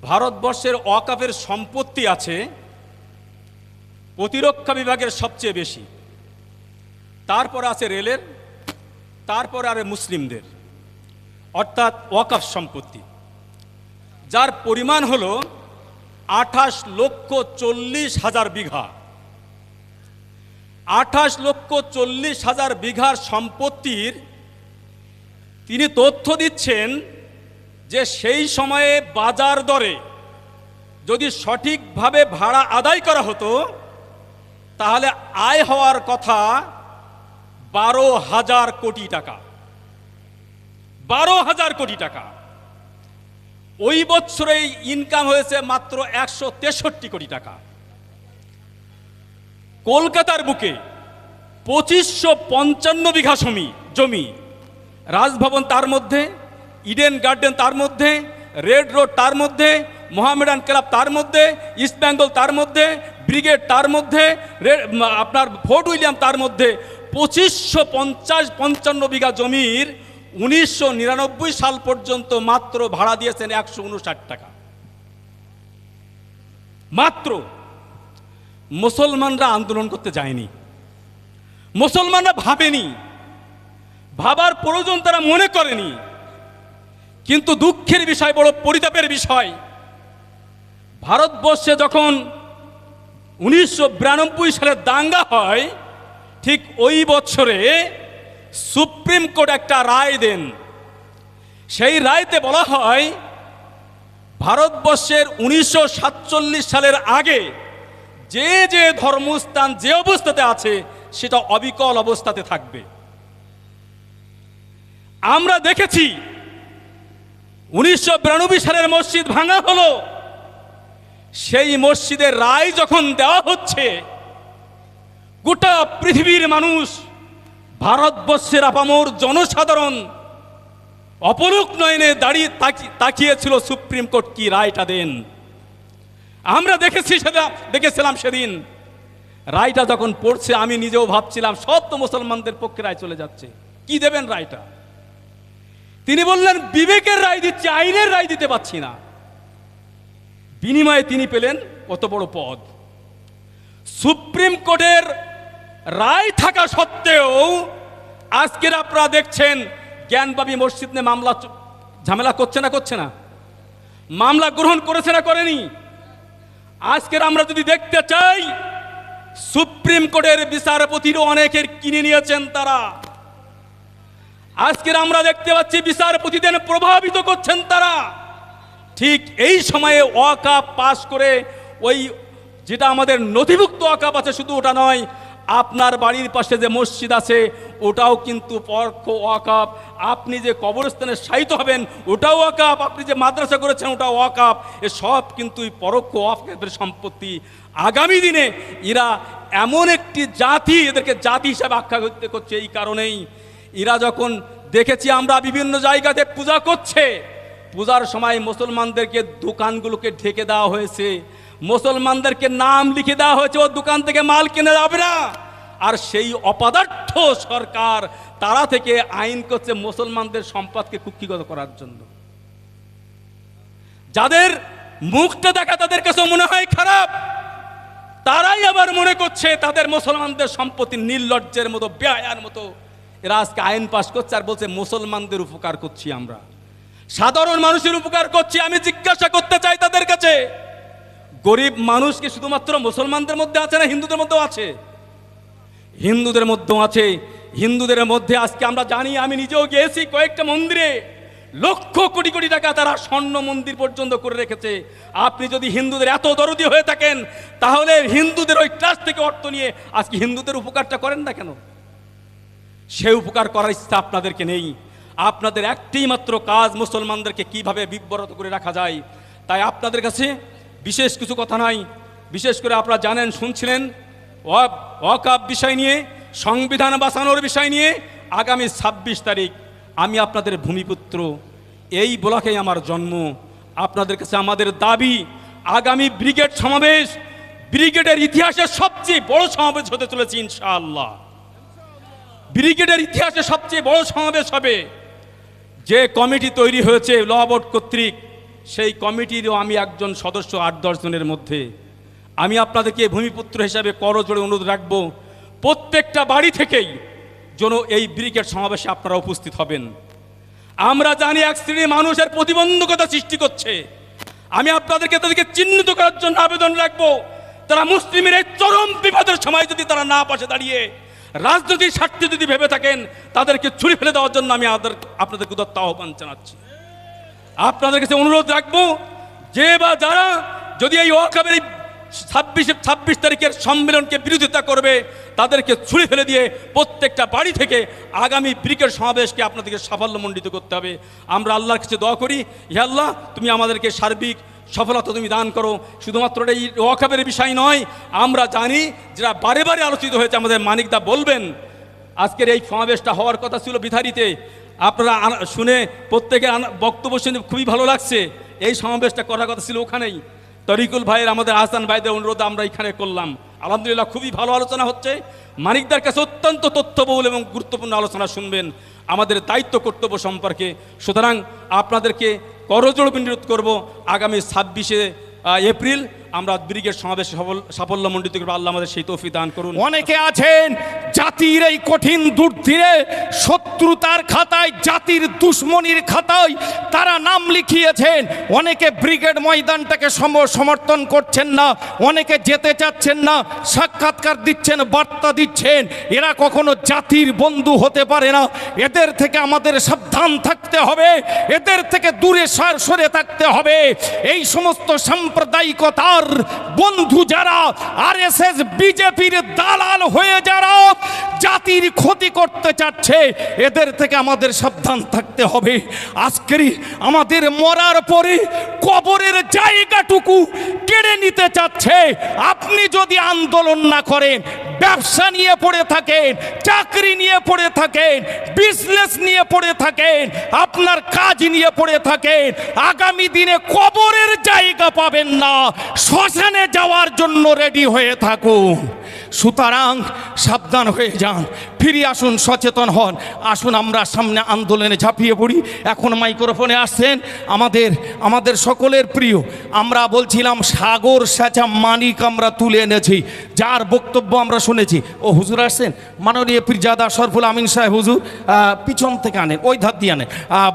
ভারতবর্ষের ওয়াকফের সম্পত্তি আছে প্রতিরক্ষা বিভাগের সবচেয়ে বেশি, তারপর আছে রেলের, তারপর আর মুসলিমদের, অর্থাৎ ওয়াকফ সম্পত্তি, যার পরিমাণ হলো 28,40,000 বিঘা। 28,40,000 বিঘার সম্পত্তির তিনি তথ্য দিচ্ছেন যে সেই সময়ে বাজার দরে যদি সঠিকভাবে ভাড়া আদায় করা হতো তাহলে আয় হওয়ার কথা 12,000 কোটি টাকা। 12,000 কোটি টাকা। ওই বছরেই ইনকাম হয়েছে মাত্র 163 কোটি টাকা। কলকাতার বুকে 2555 বিঘা জমি, রাজভবন তার মধ্যে, ইডেন গার্ডেন তার মধ্যে, রেড রোড তার মধ্যে, মোহামেডান ক্লাব তার মধ্যে, ইস্ট বেঙ্গল তার মধ্যে, ব্রিগেড তার মধ্যে, আপনার ফোর্ট উইলিয়াম তার মধ্যে 2555 বিঘা জমির 1999 সাল পর্যন্ত মাত্র ভাড়া দিয়েছেন 159 টাকা। মাত্র। মুসলমানরা আন্দোলন করতে যায়নি, মুসলমানরা ভাবেনি, ভাবার প্রয়োজন তারা মনে করেনি। কিন্তু দুঃখের বিষয়, বড় পরিতাপের বিষয়, ভারতবর্ষে যখন 1992 সালে দাঙ্গা হয়, ঠিক ওই বছরে সুপ্রিম কোর্ট একটা রায় দেন। সেই রায়তে বলা হয় ভারতবর্ষের 1947 সালের আগে যে যে ধর্মস্থান যে অবস্থাতে আছে সেটা অবিকল অবস্থাতে থাকবে। আমরা দেখেছি 1992 সালের মসজিদ ভাঙা হলো, সেই মসজিদের রায় যখন দেওয়া হচ্ছে, গোটা পৃথিবীর মানুষ, ভারতবর্ষের আপামর জনসাধারণ অপলক নয়নে দাঁড়িয়ে তাকিয়েছিল সুপ্রিম কোর্ট কি রায়টা দেন। আমরা দেখেছিলাম সেদিন রায়টা যখন পড়ছে, আমি নিজেও ভাবছিলাম সব তো মুসলমানদের পক্ষে রায় চলে যাচ্ছে, কি দেবেন রায়টা। তিনি বললেন বিবেকের রায় দিচ্ছি, আইনের রায় দিতে পারছি না। বিনিময়ে তিনি পেলেন কত বড় পদ। সুপ্রিম কোর্টের রায় থাকা সত্ত্বেও আজকের আপনারা দেখছেন জ্ঞানবাবী মসজিদ নিয়ে মামলা ঝামেলা করছে না, মামলা গ্রহণ করেছে না করেনি। আজকের আমরা যদি দেখতে চাই, সুপ্রিম কোর্টের বিচারপতিরও অনেকের কিনে নিয়েছেন তারা। আজকের আমরা দেখতে পাচ্ছি বিচারপতিদের প্রভাবিত করছেন তারা। ঠিক এই সময়ে ওয়াকফ পাস করে, ওই যেটা আমাদের নথিভুক্ত ওয়াকফ আছে, শুধু ওটা নয়, আপনার বাড়ির পাশে যে মসজিদ আছে ওটাও কিন্তু পরোক্ষ ওয়াকফ। আপনি যে কবরস্থানে শায়িত হবেন ওটাও ওয়াকফ, আপনি যে মাদ্রাসা করেছেন ওটাও ওয়াকফ। এ সব কিন্তু পরোক্ষ ওয়াকফের সম্পত্তি। আগামী দিনে এরা এমন একটি জাতি, এদেরকে জাতি হিসাবে আখ্যা করছে এই কারণেই, এরা যখন দেখেছি আমরা বিভিন্ন জায়গাতে পূজা করছে, পূজার সময় মুসলমানদেরকে দোকানগুলোকে ঢেকে দেওয়া হয়েছে, মুসলমানদেরকে নাম লিখে দেওয়া হয়েছে, ও দোকান থেকে মাল কিনে যাবে না। আর সেই অপদার্থ সরকার তারা থেকে আইন করছে মুসলমানদের সম্পদকে কুক্ষিগত করার জন্য। যাদের মুখটা দেখা তাদের কাছে মনে হয় খারাপ, তারাই আবার মনে করছে তাদের মুসলমানদের সম্পত্তি নির্লজ্জের মতো, বেহায়ার মতো এরা আজকে আইন পাশ করছে আর বলছে মুসলমানদের উপকার করছি, আমরা সাধারণ মানুষের উপকার করছি। আমি জিজ্ঞাসা করতে চাই তাদের কাছে, গরিব মানুষ কি শুধুমাত্র মুসলমানদের মধ্যে আছে না হিন্দুদের মধ্যেও আছে? হিন্দুদের মধ্যেও আছে। হিন্দুদের মধ্যে আজকে আমরা জানি, আমি নিজেও গিয়েছি কয়েকটা মন্দিরে, লক্ষ কোটি কোটি টাকা তারা স্বর্ণ মন্দির পর্যন্ত করে রেখেছে। আপনি যদি হিন্দুদের এত দরদি হয়ে থাকেন তাহলে হিন্দুদের ওই ট্রাস্ট থেকে অর্থ নিয়ে আজকে হিন্দুদের উপকারটা করেন না কেন? সে উপকার করার ইচ্ছা আপনাদেরকে নেই। আপনাদের একটাই মাত্র কাজ, মুসলমানদেরকে কিভাবে বিব্রত করে রাখা যায়। তাই আপনাদের কাছে বিশেষ কিছু কথা নাই। বিশেষ করে আপনারা জানেন, শুনছিলেন ওয়াকফ বিষয় নিয়ে, সংবিধান বাঁচানোর বিষয় নিয়ে। আগামী 26 তারিখ আমি আপনাদের ভূমিপুত্র, এই ব্লকেই আমার জন্ম। আপনাদের কাছে আমাদের দাবি, আগামী ব্রিগেড সমাবেশ, ব্রিগেডের ইতিহাসের সবচেয়ে বড় সমাবেশ হতে চলেছে ইনশাআল্লাহ। ব্রিগেডের ইতিহাসে সবচেয়ে বড় সমাবেশ হবে। যে কমিটি তৈরি হয়েছে ল বোর্ড কর্তৃক, সেই কমিটিরও আমি একজন সদস্য 8-10 জনের মধ্যে। আমি আপনাদেরকে ভূমিপুত্র হিসাবে করজোড়ে অনুরোধ রাখবো, প্রত্যেকটা বাড়ি থেকেই যেন এই ব্রিগেড সমাবেশে আপনারা উপস্থিত হবেন। আমরা জানি এক শ্রেণীর মানুষের প্রতিবন্ধকতা সৃষ্টি করছে, আমি আপনাদেরকে তাদেরকে চিহ্নিত করার জন্য আবেদন রাখবো। তারা মুসলিমের এই চরম বিপদের সময় যদি তারা না পাশে দাঁড়িয়ে রাজনৈতিক স্বার্থে যদি ভেবে থাকেন, তাদেরকে ছুরি ফেলে দেওয়ার জন্য আমি আপনাদের উদাত্ত আহ্বান জানাচ্ছি। আপনাদের কাছে অনুরোধ রাখবো, যে বা যারা যদি এই ওয়াকফের 26 তারিখের সম্মেলনকে বিরোধিতা করবে, তাদেরকে ছুরি ফেলে দিয়ে প্রত্যেকটা বাড়ি থেকে আগামী ব্রিগেড সমাবেশকে আপনাদেরকে সাফল্যমণ্ডিত করতে হবে। আমরা আল্লাহর কাছে দোয়া করি, হে আল্লাহ, তুমি আমাদেরকে সার্বিক সফলতা তুমি দান করো। শুধুমাত্র এই ওয়াকফের বিষয় নয়, আমরা জানি যেটা বারে বারে আলোচিত হয়েছে, আমাদের মানিকদা বলবেন, আজকের এই সমাবেশটা হওয়ার কথা ছিল বিথারিতে। আপনারা শুনে প্রত্যেকের বক্তব্য শুনে খুবই ভালো লাগছে। এই সমাবেশটা করার কথা ছিল ওখানেই, তরিকুল ভাইয়ের, আমাদের আহসান ভাইদের অনুরোধ আমরা এখানে করলাম। আলহামদুলিল্লাহ খুবই ভালো আলোচনা হচ্ছে। মানিকদার কাছে অত্যন্ত তথ্যবহুল এবং গুরুত্বপূর্ণ আলোচনা শুনবেন আমাদের দায়িত্ব কর্তব্য সম্পর্কে। সুতরাং আপনাদেরকে করজোড়ে অনুরোধ করব, আগামী 26শে এপ্রিল আমরা ব্রিগেড সমাবেশ সাফল্যমণ্ডিত করবো। আল্লাহ আমাদের সেই তৌফিক দান করুন। অনেকে আছেন জাতির এই কঠিন দুর্দিনে শত্রুতার খাতায়, জাতির দুশ্মনির খাতায় তারা নাম লিখিয়েছেন। অনেকে ব্রিগেড ময়দানটাকে সমর্থন করছেন না, অনেকে যেতে চাচ্ছেন না, সাক্ষাৎকার দিচ্ছেন, বার্তা দিচ্ছেন। এরা কখনো জাতির বন্ধু হতে পারে না। এদের থেকে আমাদের সাবধান থাকতে হবে, এদের থেকে দূরে সরে থাকতে হবে। এই সমস্ত সাম্প্রদায়িকতার বন্ধু যারা, আরএসএস বিজেপির দালাল হয়ে যারা জাতির ক্ষতি করতে চাচ্ছে, এদের থেকে আমাদের সাবধান থাকতে হবে। আজকের আমাদের মরার পরে কবরের জায়গাটুকু কেড়ে নিতে চাচ্ছে। আপনি যদি আন্দোলন না করেন, ব্যবসা নিয়ে পড়ে থাকেন, চাকরি নিয়ে পড়ে থাকেন, বিজনেস নিয়ে পড়ে থাকেন, আপনার কাজ নিয়ে পড়ে থাকেন, আগামী দিনে কবরের জায়গা পাবেন না। শ্মশানে যাওয়ার জন্য রেডি হয়ে থাকুন। সুতরাং সাবধান হয়ে যান, ফিরে আসুন, সচেতন হন। আসুন আমরা সামনে আন্দোলনে ঝাঁপিয়ে পড়ি। এখন মাইক্রোফোনে আসছেন আমাদের সকলের প্রিয়, আমরা বলছিলাম সাগর সাচা মানিক আমরা তুলে এনেছি, যার বক্তব্য আমরা শুনেছি। ও হুজুর আসছেন, মাননীয় পীরজাদা শরফুল আমিন সাহেব হুজুর, পিছন থেকে আনেন, ওই ধার দিয়ে আনেন,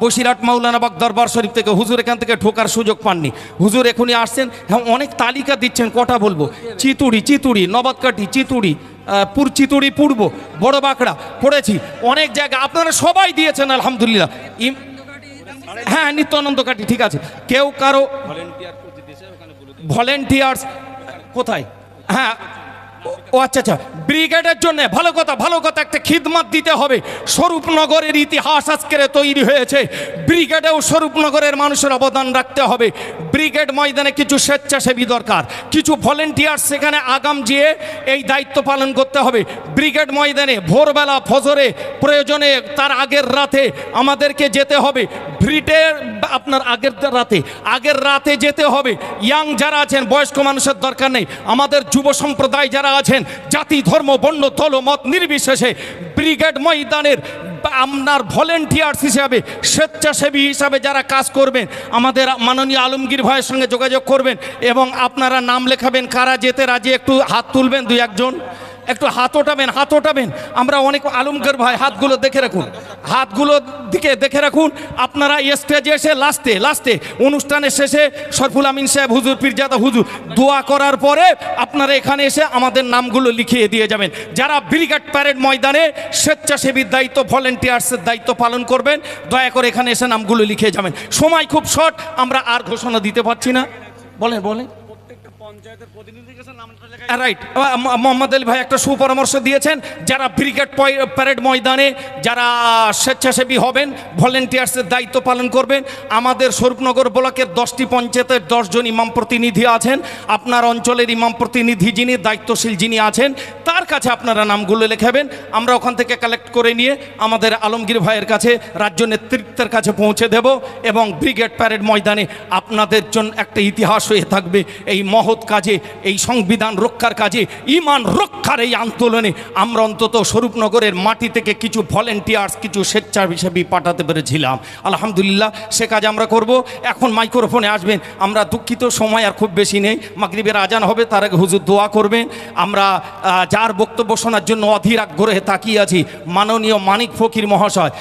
বসিরহাট মাওলানাবাগ দরবার শরীফ থেকে হুজুর এখান থেকে ঢোকার সুযোগ পাননি। হুজুর এখনই আসছেন। হ্যাঁ, অনেক তালিকা দিচ্ছেন, কটা বলবো? চিতুড়ি, নবাদকাটি, চিতুড়ি, চিতুড়ি পূর্ব, বড় বাঁকড়া পড়েছি, অনেক জায়গা আপনারা সবাই দিয়েছেন আলহামদুলিল্লাহ। হ্যাঁ, নিত্যানন্দ কাটি, ঠিক আছে। কেউ কারো ভলেন্টিয়ার্স কোথায়? হ্যাঁ, ও আচ্ছা আচ্ছা, ব্রিগেডের জন্য ভালো কথা, একটা খিদমত দিতে হবে। স্বরূপনগরের ইতিহাস আজকের তৈরি হয়েছে, ব্রিগেডেও স্বরূপনগরের মানুষের অবদান রাখতে হবে। ব্রিগেড ময়দানে কিছু স্বেচ্ছাসেবী দরকার, কিছু ভলেন্টিয়ার সেখানে আগাম যেয়ে এই দায়িত্ব পালন করতে হবে। ব্রিগেড ময়দানে ভোরবেলা ফজরে, প্রয়োজনে তার আগের রাতে আমাদেরকে যেতে হবে। আপনার আগের রাতে যেতে হবে। ইয়াং যারা আছেন, বয়স্ক মানুষের দরকার নেই, আমাদের যুব সম্প্রদায় যারা আছেন, জাতি ধর্ম বর্ণ দলমত নির্বিশেষে ব্রিগেড ময়দানের আপনার ভলেন্টিয়ার্স হিসাবে, স্বেচ্ছাসেবী হিসাবে যারা কাজ করবেন, আমাদের মাননীয় আলমগীর ভাইয়ের সঙ্গে যোগাযোগ করবেন এবং আপনারা নাম লেখাবেন। কারা যেতে রাজি একটু হাত তুলবেন, 2-1 জন একটু হাত ওঠাবেন। আমরা অনেক আলমগীর ভাই, হাতগুলো দেখে রাখুন, হাতগুলোর দিকে দেখে রাখুন। আপনারা স্টেজে এসে লাস্টে অনুষ্ঠানের শেষে শরফুল আমিন সাহেব হুজুর, পীরজাদা হুজুর দোয়া করার পরে আপনারা এখানে এসে আমাদের নামগুলো লিখিয়ে দিয়ে যাবেন। যারা ব্রিগেড প্যারেড ময়দানে স্বেচ্ছাসেবীর দায়িত্ব, ভলেন্টিয়ার্সের দায়িত্ব পালন করবেন, দয়া করে এখানে এসে নামগুলো লিখে যাবেন। সময় খুব শর্ট, আমরা আর ঘোষণা দিতে পারছি না। বলেন। রাইট, মোহাম্মদ আলী ভাই একটা সুপরামর্শ দিয়েছেন। যারা ব্রিগেড প্যারেড ময়দানে যারা স্বেচ্ছাসেবী হবেন, ভলেন্টিয়ার্সের দায়িত্ব পালন করবেন, আমাদের স্বরূপনগর ব্লকের 10টি পঞ্চায়েতের 10 জন ইমাম প্রতিনিধি আছেন। আপনার অঞ্চলের ইমাম প্রতিনিধি যিনি দায়িত্বশীল যিনি আছেন, তার কাছে আপনারা নামগুলো লেখাবেন। আমরা ওখান থেকে কালেক্ট করে নিয়ে আমাদের আলমগীর ভাইয়ের কাছে, রাজ্য নেতৃত্বের কাছে পৌঁছে দেব এবং ব্রিগেড প্যারেড ময়দানে আপনাদের জন্য একটা ইতিহাস হয়ে থাকবে। এই মহৎ কাজে, এই সংবিধান রক্ষার কাজে, ঈমান রক্ষার এই আন্দোলনে আমরা অন্তত স্বরূপনগরের মাটি থেকে কিছু ভলেন্টিয়ার্স, কিছু স্বেচ্ছাসেবী পাঠাতে পেরেছিলাম। আলহামদুলিল্লাহ, সে কাজ আমরা করব। এখন মাইক্রোফোনে আসবেন, আমরা দুঃখিত সময় আর খুব বেশি নেই, মাগরিবের আজান হবে, তার আগে হুজুর দোয়া করবেন। আমরা যার বক্তব্য শোনার জন্য অধীর আগ্রহে তাকিয়ে আছি, মাননীয় মানিক ফকির মহাশয়।